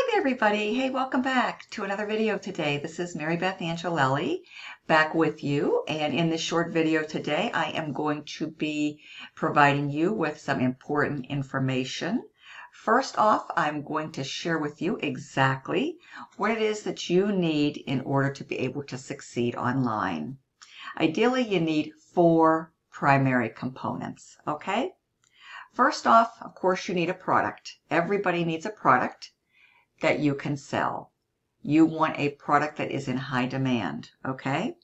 Hi there, everybody. Hey, welcome back to another video today. This is Marybeth Angelelli back with you. And in this short video today, I am going to be providing you with some important information. First off, I'm going to share with you exactly what it is that you need in order to be able to succeed online. Ideally, you need 4 primary components, okay? First off, of course, you need a product. Everybody needs a product that you can sell. You want a product that is in high demand, okay?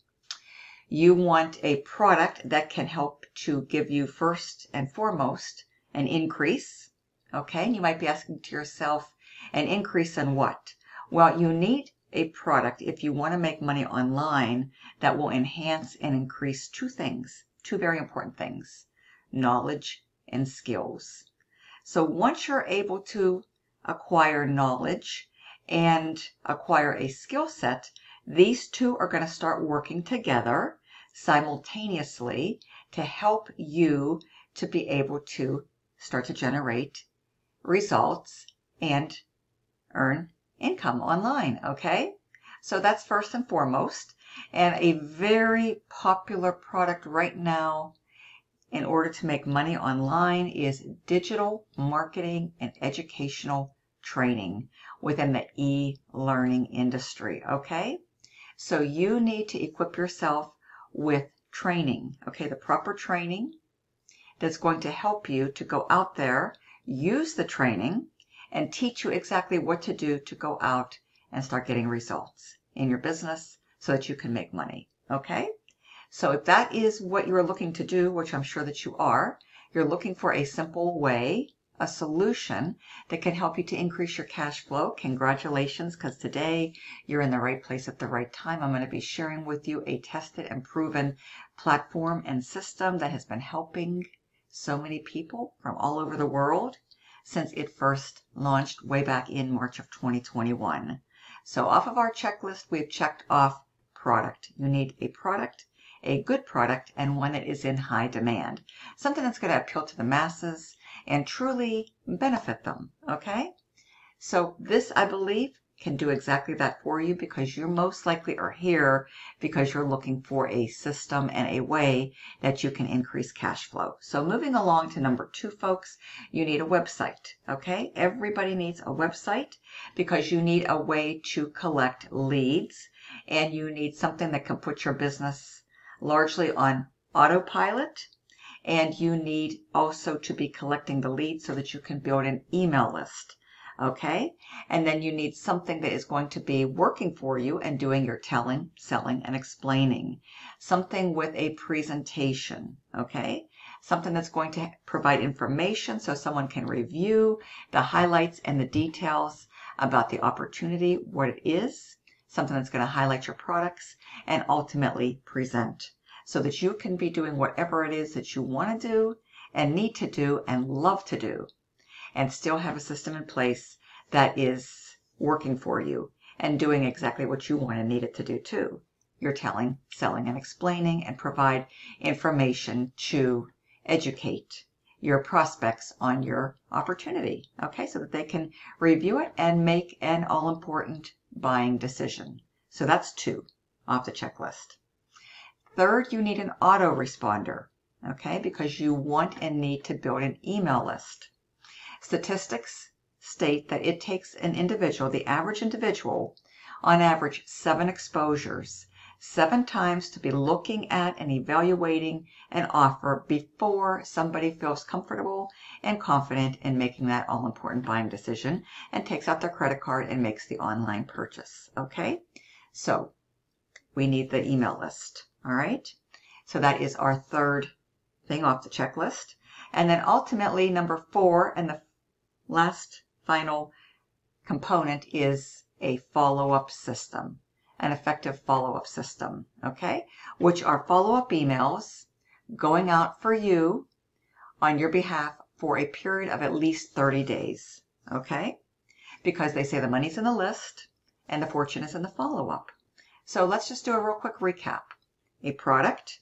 You want a product that can help to give you first and foremost an increase, okay? And you might be asking to yourself, an increase in what? Well, you need a product if you want to make money online that will enhance and increase 2 things, 2 very important things, knowledge and skills. So once you're able to acquire knowledge and acquire a skill set, these 2 are going to start working together simultaneously to help you to be able to start to generate results and earn income online, okay? So that's first and foremost. And a very popular product right now in order to make money online is digital marketing and educational training within the e-learning industry, okay? So you need to equip yourself with training, okay? The proper training that's going to help you to go out there, use the training, and teach you exactly what to do to go out and start getting results in your business so that you can make money, okay? So if that is what you're looking to do, which I'm sure that you are, you're looking for a simple way, a solution that can help you to increase your cash flow. Congratulations, because today you're in the right place at the right time. I'm going to be sharing with you a tested and proven platform and system that has been helping so many people from all over the world since it first launched way back in March of 2021. So off of our checklist, we've checked off product. You need a product, a good product, and one that is in high demand. Something that's going to appeal to the masses and truly benefit them, okay? So this, I believe, can do exactly that for you because you most likely are here because you're looking for a system and a way that you can increase cash flow. So moving along to number 2, folks, you need a website, okay? Everybody needs a website because you need a way to collect leads and you need something that can put your business largely on autopilot, and you need also to be collecting the leads so that you can build an email list, okay? And then you need something that is going to be working for you and doing your telling, selling, and explaining. Something with a presentation, okay? Something that's going to provide information so someone can review the highlights and the details about the opportunity, what it is, something that's going to highlight your products and ultimately present so that you can be doing whatever it is that you want to do and need to do and love to do and still have a system in place that is working for you and doing exactly what you want and need it to do too. You're telling, selling, and explaining and provide information to educate your prospects on your opportunity, okay, so that they can review it and make an all-important buying decision. So that's 2 off the checklist. Third, you need an autoresponder, okay, because you want and need to build an email list. Statistics state that it takes an individual, the average individual, on average 7 exposures, 7 times to be looking at and evaluating an offer before somebody feels comfortable and confident in making that all-important buying decision and takes out their credit card and makes the online purchase, okay? So we need the email list, all right? So that is our 3rd thing off the checklist. And then ultimately, number 4, and the last final component is a follow-up system. An effective follow-up system, okay? Which are follow-up emails going out for you on your behalf for a period of at least 30 days, okay? Because they say the money's in the list and the fortune is in the follow-up. So let's just do a real quick recap. A product,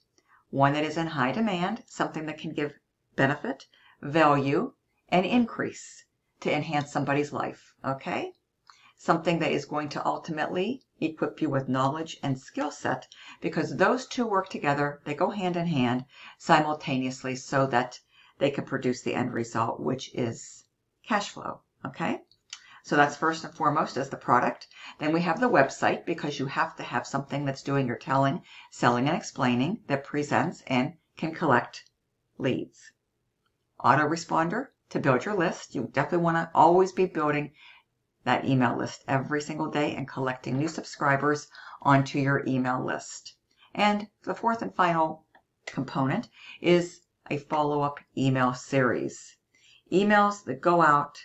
one that is in high demand, something that can give benefit, value, and increase to enhance somebody's life, okay? something that is going to ultimately equip you with knowledge and skill set, because those two work together. They go hand in hand simultaneously so that they can produce the end result, which is cash flow. Okay? So that's first and foremost as the product. Then we have the website, because you have to have something that's doing your telling, selling, and explaining, that presents and can collect leads. Autoresponder to build your list. You definitely want to always be building that email list every single day and collecting new subscribers onto your email list. And the fourth and final component is a follow-up email series. Emails that go out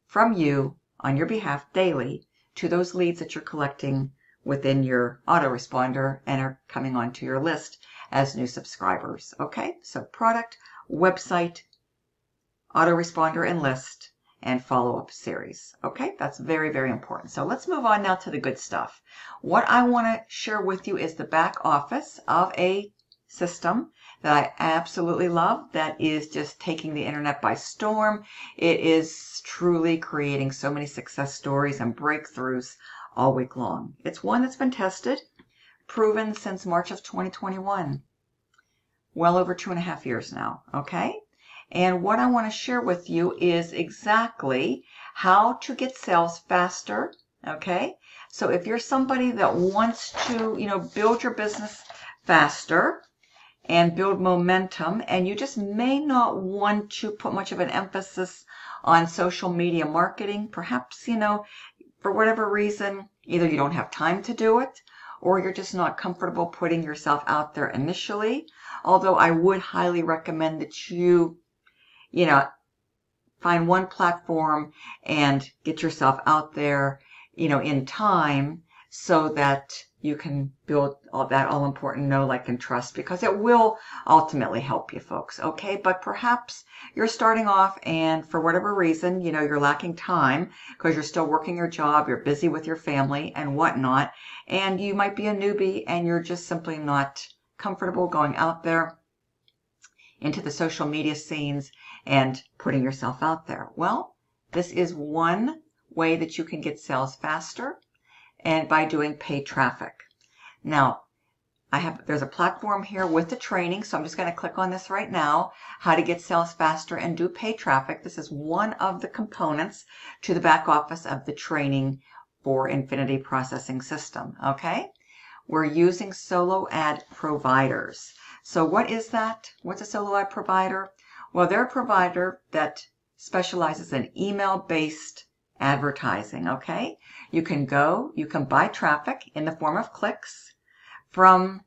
from you on your behalf daily to those leads that you're collecting within your autoresponder and are coming onto your list as new subscribers. Okay, so product, website, autoresponder and list, and follow-up series. Okay, that's very, very important. So let's move on now to the good stuff. What I want to share with you is the back office of a system that I absolutely love, that is just taking the internet by storm. It is truly creating so many success stories and breakthroughs all week long. It's one that's been tested, proven since March of 2021. Well over 2.5 years now, okay? And what I want to share with you is exactly how to get sales faster, okay? So if you're somebody that wants to, build your business faster and build momentum, and you just may not want to put much of an emphasis on social media marketing, perhaps, for whatever reason, either you don't have time to do it, or you're just not comfortable putting yourself out there initially. Although I would highly recommend that you find one platform and get yourself out there, in time, so that you can build all that all-important know, like, and trust, because it will ultimately help you, folks, okay? But perhaps you're starting off and for whatever reason, you're lacking time because you're still working your job, you're busy with your family and whatnot, and you might be a newbie and you're just simply not comfortable going out there into the social media scenes and putting yourself out there. Well, this is one way that you can get sales faster, and by doing paid traffic. Now, there's a platform here with the training, so I'm just going to click on this right now, how to get sales faster and do paid traffic. This is one of the components to the back office of the training for Infinity Processing System, okay? We're using solo ad providers. So what is that? What's a solo ad provider? Well, they're a provider that specializes in email-based advertising, okay? You can buy traffic in the form of clicks from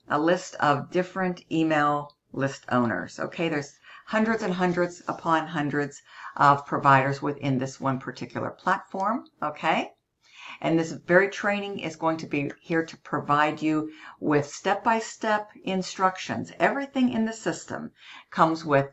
a list of different email list owners, okay? There's hundreds and hundreds upon hundreds of providers within this one particular platform, okay? And this very training is going to be here to provide you with step-by-step instructions. Everything in the system comes with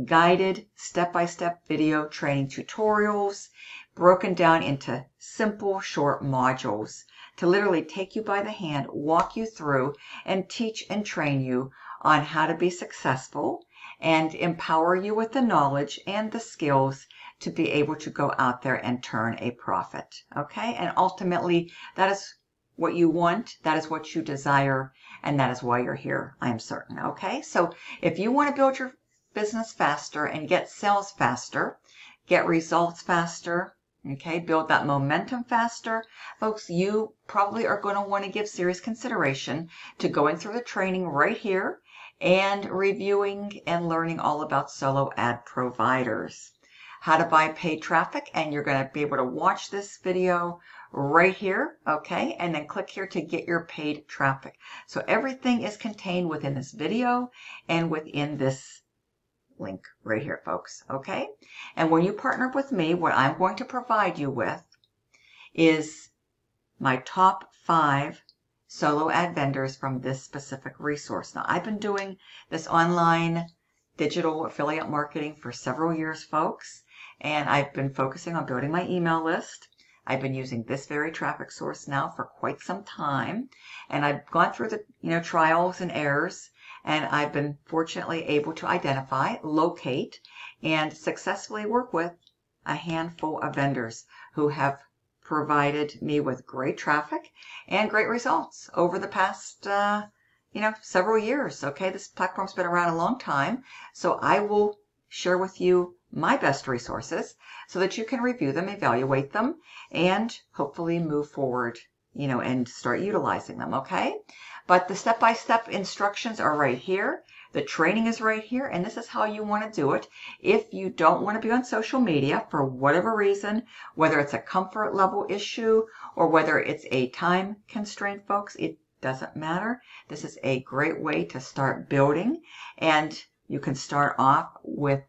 guided step-by-step video training tutorials broken down into simple short modules to literally take you by the hand, walk you through, and teach and train you on how to be successful and empower you with the knowledge and the skills to be able to go out there and turn a profit. Okay? And ultimately, that is what you want, that is what you desire, and that is why you're here, I am certain. Okay? So if you want to build your business faster and get sales faster, get results faster, okay, build that momentum faster, folks, you probably are going to want to give serious consideration to going through the training right here and reviewing and learning all about solo ad providers, how to buy paid traffic, and you're going to be able to watch this video right here, okay, and then click here to get your paid traffic. So everything is contained within this video and within this link right here, folks, okay? And when you partner with me, what I'm going to provide you with is my top 5 solo ad vendors from this specific resource. Now, I've been doing this online digital affiliate marketing for several years, folks, and I've been focusing on building my email list. I've been using this very traffic source now for quite some time, and I've gone through the trials and errors, and I've been fortunately able to identify, locate, and successfully work with a handful of vendors who have provided me with great traffic and great results over the past, several years. Okay, this platform's been around a long time, so I will share with you my best resources so that you can review them, evaluate them, and hopefully move forward, and start utilizing them. Okay, but the step-by-step instructions are right here. The training is right here, and this is how you want to do it. If you don't want to be on social media for whatever reason, whether it's a comfort level issue or whether it's a time constraint, folks, it doesn't matter. This is a great way to start building, and you can start off with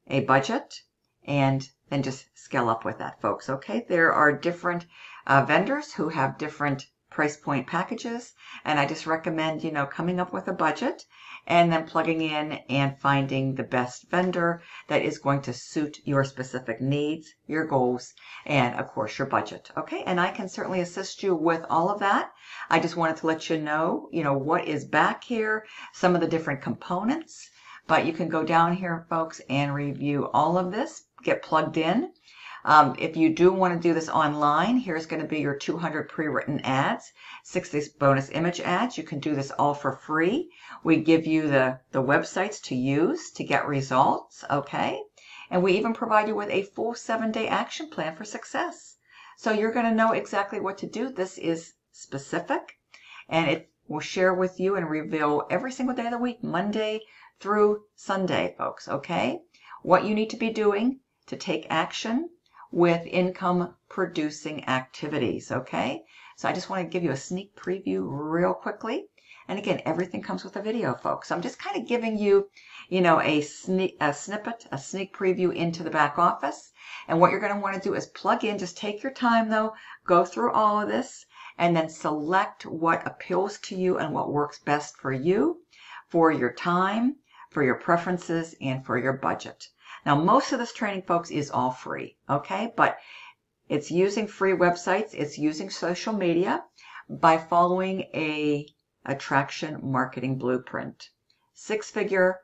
a budget and then just scale up with that, folks. Okay, there are different vendors who have different price point packages, and I just recommend, coming up with a budget and then plugging in and finding the best vendor that is going to suit your specific needs, your goals, and of course your budget. Okay, and I can certainly assist you with all of that. I just wanted to let you know, what is back here, some of the different components, but you can go down here, folks, and review all of this, get plugged in. If you do want to do this online, here's going to be your 200 pre-written ads, 60 bonus image ads. You can do this all for free. We give you the websites to use to get results, okay? And we even provide you with a full 7-day action plan for success. So you're going to know exactly what to do. This is specific, and it will share with you and reveal every single day of the week, Monday through Sunday, folks, okay? What you need to be doing to take action with income producing activities. Okay, so I just want to give you a sneak preview real quickly, and again, everything comes with a video, folks. So I'm just kind of giving you, a sneak preview into the back office. And what you're going to want to do is plug in, just take your time though, go through all of this, and then select what appeals to you and what works best for you, for your time, for your preferences, and for your budget. Now, most of this training, folks, is all free, okay? But it's using free websites. It's using social media by following a attraction marketing blueprint. 6-figure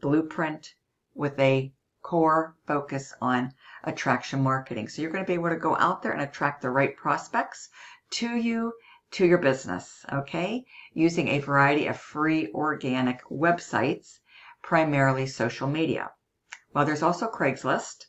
blueprint with a core focus on attraction marketing. So you're going to be able to go out there and attract the right prospects to you, to your business, okay? Using a variety of free organic websites, primarily social media. Well, there's also Craigslist.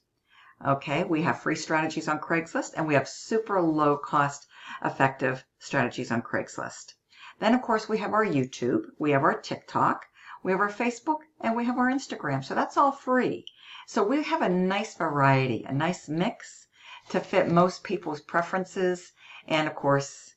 Okay, we have free strategies on Craigslist, and we have super low cost effective strategies on Craigslist. Then, of course, we have our YouTube, we have our TikTok, we have our Facebook, and we have our Instagram. So that's all free. So we have a nice variety, a nice mix to fit most people's preferences and, of course,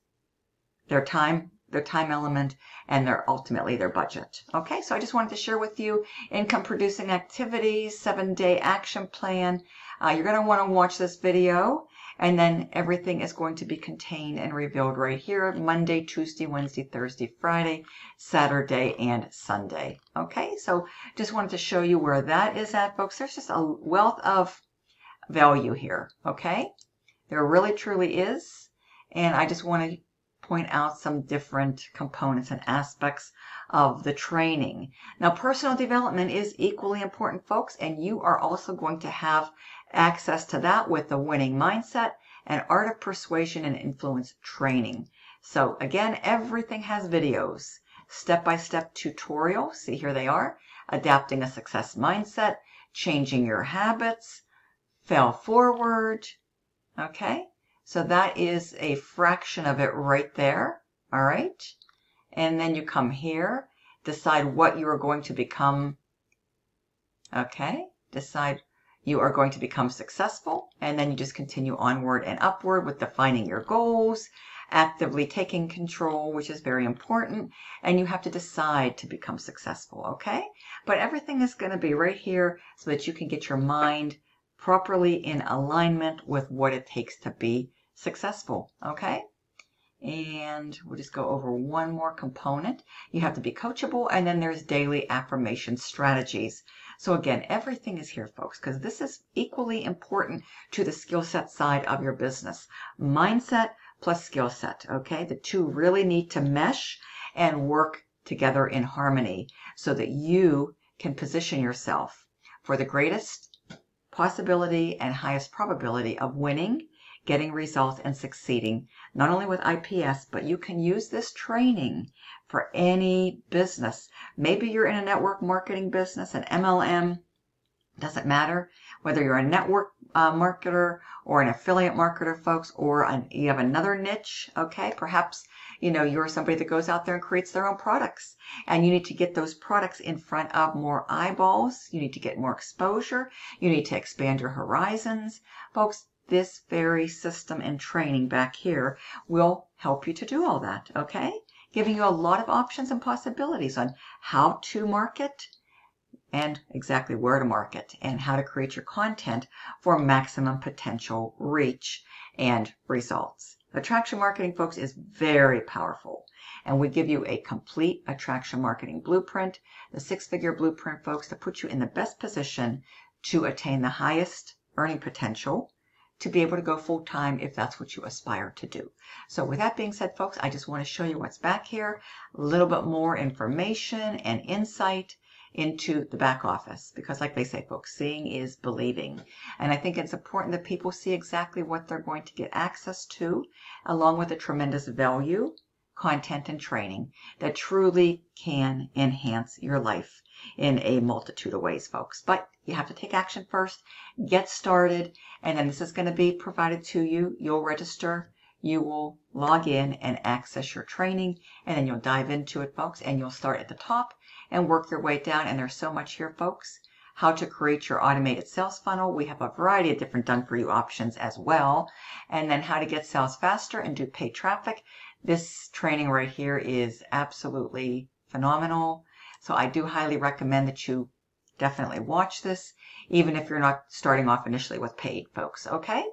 their time element, and ultimately their budget. Okay, so I just wanted to share with you income producing activities, 7-day action plan. You're going to want to watch this video, and then everything is going to be contained and revealed right here, Monday, Tuesday, Wednesday, Thursday, Friday, Saturday, and Sunday. Okay, so just wanted to show you where that is at, folks. There's just a wealth of value here, okay? There really, truly is, and I just want to point out some different components and aspects of the training. Now, personal development is equally important, folks, and you are also going to have access to that with the winning mindset and art of persuasion and influence training. So again, everything has videos, step-by-step tutorials. See, here they are. Adapting a success mindset, changing your habits, fail forward. Okay. So that is a fraction of it right there, all right? And then you come here, decide what you are going to become, okay? Decide you are going to become successful, and then you just continue onward and upward with defining your goals, actively taking control, which is very important, and you have to decide to become successful, okay? But everything is going to be right here so that you can get your mind properly in alignment with what it takes to be successful, okay? And we'll just go over one more component. You have to be coachable, and then there's daily affirmation strategies. So again, everything is here, folks, because this is equally important to the skill set side of your business. Mindset plus skill set, okay? The two really need to mesh and work together in harmony so that you can position yourself for the greatest possibility and highest probability of winning, getting results, and succeeding, not only with IPS, but you can use this training for any business. Maybe you're in a network marketing business, an MLM, doesn't matter whether you're a network marketer or an affiliate marketer, folks, or you have another niche, okay? Perhaps, you're somebody that goes out there and creates their own products, and you need to get those products in front of more eyeballs. You need to get more exposure. You need to expand your horizons. Folks, this very system and training back here will help you to do all that, okay? Giving you a lot of options and possibilities on how to market, and exactly where to market, and how to create your content for maximum potential reach and results. Attraction marketing, folks, is very powerful, and we give you a complete attraction marketing blueprint, the six-figure blueprint, folks, to put you in the best position to attain the highest earning potential, to be able to go full-time if that's what you aspire to do. So with that being said, folks, I just want to show you what's back here, a little bit more information and insight into the back office, because like they say, folks, seeing is believing. And I think it's important that people see exactly what they're going to get access to, along with the tremendous value, content, and training that truly can enhance your life in a multitude of ways, folks. But you have to take action first, get started, and then this is going to be provided to you. You'll register, you will log in and access your training, and then you'll dive into it, folks, and you'll start at the top and work your way down. And there's so much here, folks. How to create your automated sales funnel. We have a variety of different done-for-you options as well. And then how to get sales faster and do paid traffic. This training right here is absolutely phenomenal. So I do highly recommend that you definitely watch this, even if you're not starting off initially with paid, folks, okay?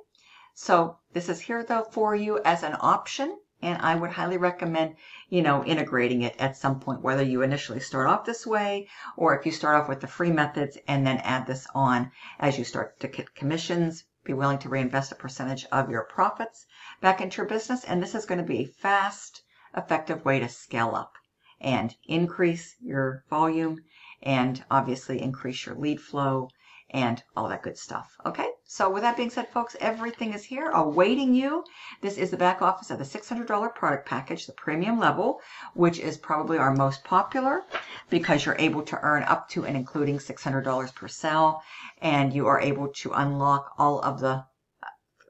So this is here, though, for you as an option, and I would highly recommend, integrating it at some point, whether you initially start off this way, or if you start off with the free methods and then add this on as you start to get commissions. Be willing to reinvest a percentage of your profits back into your business, and this is going to be a fast, effective way to scale up and increase your volume and obviously increase your lead flow and all that good stuff. Okay, so with that being said, folks, everything is here awaiting you. This is the back office of the $600 product package, the premium level, which is probably our most popular because you're able to earn up to and including $600 per sale, and you are able to unlock all of the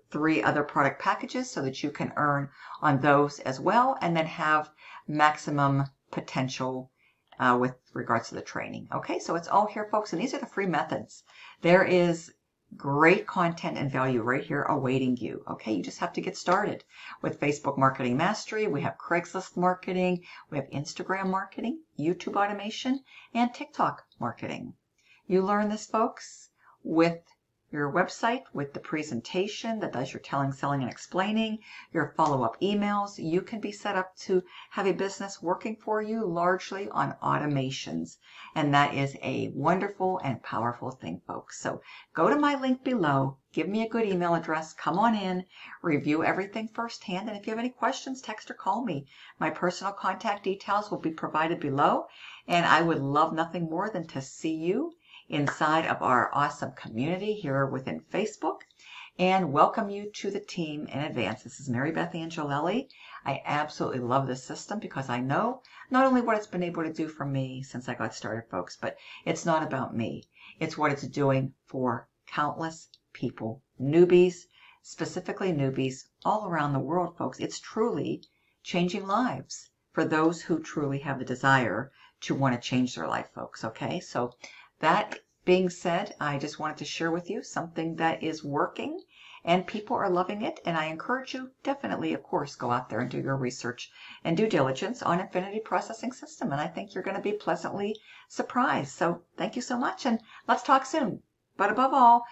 3 other product packages so that you can earn on those as well, and then have maximum potential with regards to the training. Okay, so it's all here, folks, and these are the free methods. There is great content and value right here awaiting you. Okay, you just have to get started with Facebook Marketing Mastery. We have Craigslist marketing, we have Instagram marketing, YouTube automation, and TikTok marketing. You learn this, folks, with your website, with the presentation that does your telling, selling, and explaining, your follow-up emails. You can be set up to have a business working for you largely on automations. And that is a wonderful and powerful thing, folks. So go to my link below, give me a good email address, come on in, review everything firsthand. And if you have any questions, text or call me. My personal contact details will be provided below. And I would love nothing more than to see you inside of our awesome community here within Facebook, and welcome you to the team in advance. This is Marybeth Angelelli. I absolutely love this system because I know not only what it's been able to do for me since I got started, folks, but it's not about me. It's what it's doing for countless people, newbies, specifically newbies all around the world, folks. It's truly changing lives for those who truly have the desire to want to change their life, folks. Okay, so that being said, I just wanted to share with you something that is working and people are loving it. And I encourage you, definitely, of course, go out there and do your research and due diligence on Infinity Processing System. And I think you're going to be pleasantly surprised. So thank you so much, and let's talk soon. But above all,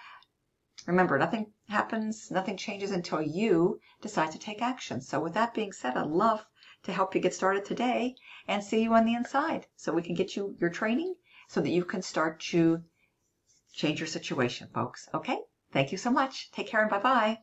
remember, nothing happens, nothing changes until you decide to take action. So with that being said, I'd love to help you get started today and see you on the inside so we can get you your training so that you can start to change your situation, folks. Okay? Thank you so much. Take care and bye-bye.